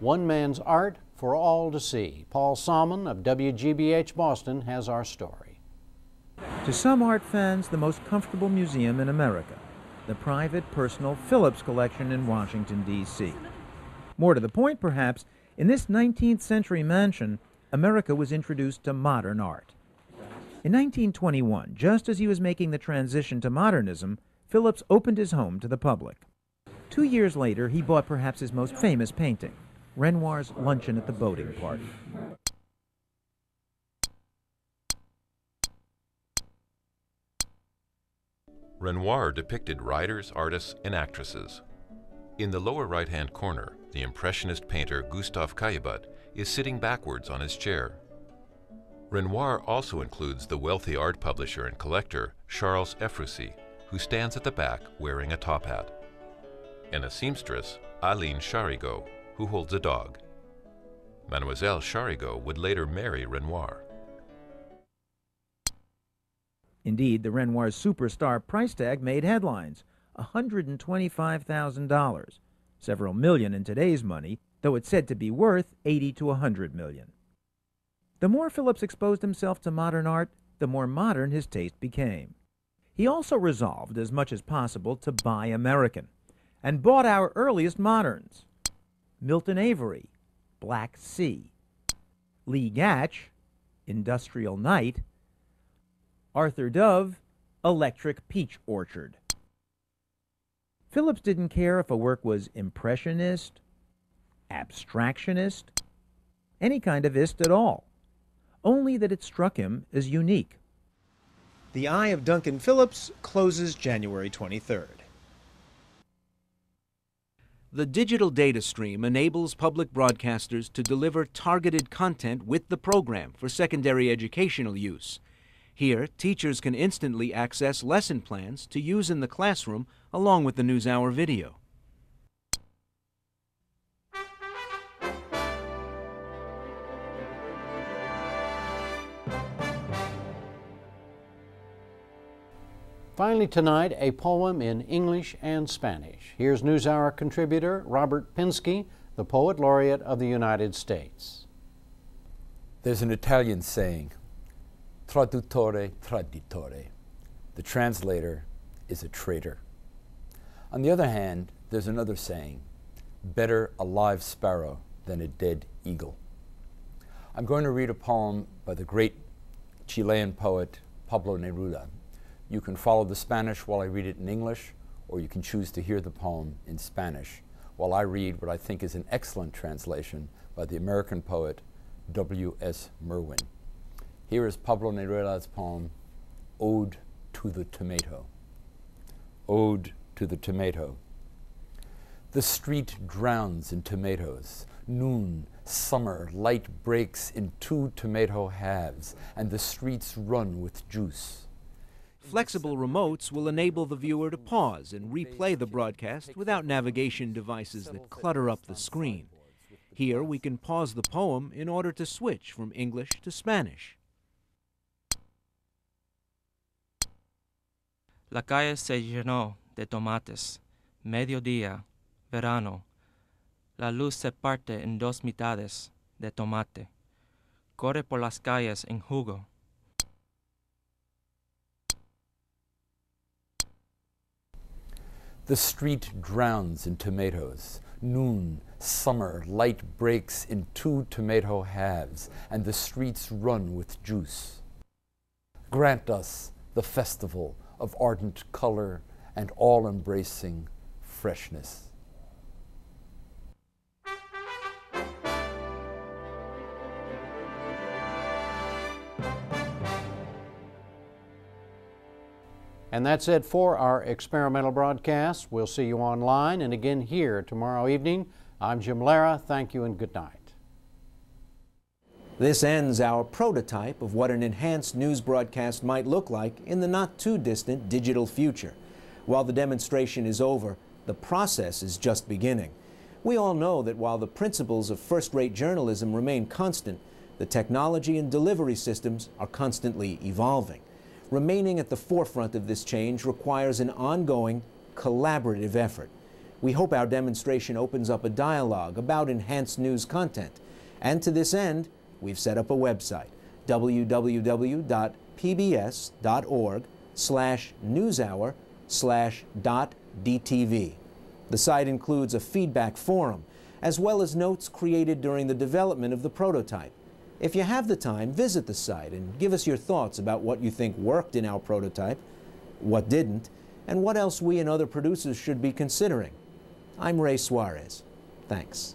One man's art for all to see. Paul Salman of WGBH Boston has our story. To some art fans, the most comfortable museum in America, the private, personal Phillips collection in Washington, D.C. More to the point, perhaps, in this 19th century mansion, America was introduced to modern art. In 1921, just as he was making the transition to modernism, Phillips opened his home to the public. 2 years later, he bought perhaps his most famous painting, Renoir's Luncheon at the Boating Party. Renoir depicted writers, artists, and actresses. In the lower right-hand corner, the Impressionist painter Gustave Caillebotte is sitting backwards on his chair. Renoir also includes the wealthy art publisher and collector Charles Ephrussi, who stands at the back wearing a top hat, and a seamstress, Aline Charigot, who holds a dog. Mademoiselle Charigot would later marry Renoir. Indeed, the Renoir's superstar price tag made headlines, $125,000, several million in today's money, though it's said to be worth $80 to $100 million. The more Phillips exposed himself to modern art, the more modern his taste became. He also resolved, as much as possible, to buy American, and bought our earliest moderns: Milton Avery, Black Sea; Lee Gatch, Industrial Night; Arthur Dove, Electric Peach Orchard. Phillips didn't care if a work was impressionist, abstractionist, any kind of ist at all, only that it struck him as unique. The Eye of Duncan Phillips closes January 23rd. The digital data stream enables public broadcasters to deliver targeted content with the program for secondary educational use. Here, teachers can instantly access lesson plans to use in the classroom along with the NewsHour video. Finally tonight, a poem in English and Spanish. Here's NewsHour contributor Robert Pinsky, the Poet Laureate of the United States. There's an Italian saying, traduttore traditore. The translator is a traitor. On the other hand, there's another saying, better a live sparrow than a dead eagle. I'm going to read a poem by the great Chilean poet Pablo Neruda. You can follow the Spanish while I read it in English, or you can choose to hear the poem in Spanish while I read what I think is an excellent translation by the American poet W.S. Merwin. Here is Pablo Neruda's poem, Ode to the Tomato. Ode to the Tomato. The street drowns in tomatoes. Noon, summer, light breaks in two tomato halves, and the streets run with juice. Flexible remotes will enable the viewer to pause and replay the broadcast without navigation devices that clutter up the screen. Here we can pause the poem in order to switch from English to Spanish. La calle se llenó de tomates. Mediodía, verano. La luz se parte en dos mitades de tomate. Corre por las calles en jugo. The street drowns in tomatoes. Noon, summer, light breaks in two tomato halves, and the streets run with juice. Grant us the festival of ardent color and all-embracing freshness. And that's it for our experimental broadcast. We'll see you online and again here tomorrow evening. I'm Jim Lehrer. Thank you and good night. This ends our prototype of what an enhanced news broadcast might look like in the not-too-distant digital future. While the demonstration is over, the process is just beginning. We all know that while the principles of first-rate journalism remain constant, the technology and delivery systems are constantly evolving. Remaining at the forefront of this change requires an ongoing, collaborative effort. We hope our demonstration opens up a dialogue about enhanced news content. And to this end, we've set up a website, www.pbs.org/newshour/.dtv. The site includes a feedback forum, as well as notes created during the development of the prototype. If you have the time, visit the site and give us your thoughts about what you think worked in our prototype, what didn't, and what else we and other producers should be considering. I'm Ray Suarez. Thanks.